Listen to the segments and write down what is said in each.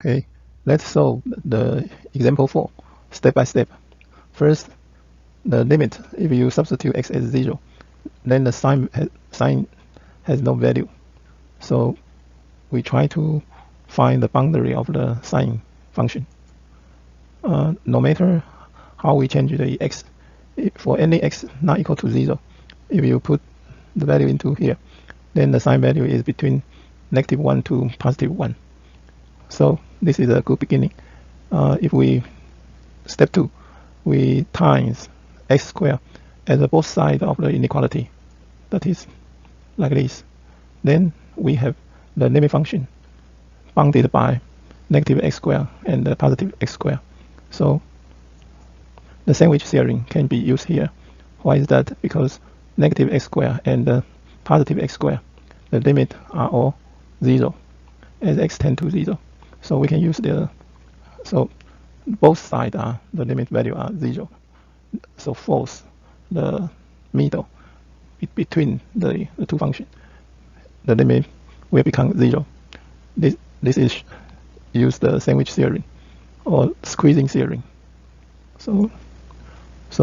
Okay, let's solve the example 4 step by step. First, the limit. If you substitute x as 0, then the sign has no value. So we try to find the boundary of the sign function. No matter how we change the x, for any x not equal to 0, if you put the value into here, then the sign value is between -1 to +1. So this is a good beginning. If we step 2, we times x squared as both sides of the inequality, that is like this. Then we have the limit function bounded by -x squared and the +x squared. So the sandwich theorem can be used here. Why is that? Because -x squared and the +x squared, the limit are all 0 as x tends to 0. So we can use so both sides are, the limit value are 0. So false, the middle between the two functions, the limit will become 0. This is use the sandwich theorem or squeezing theorem. So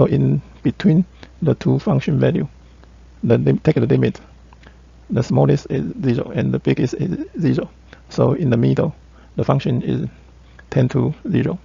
in between the two function value, take the limit, the smallest is 0 and the biggest is 0. So in the middle, the function is tend to 0.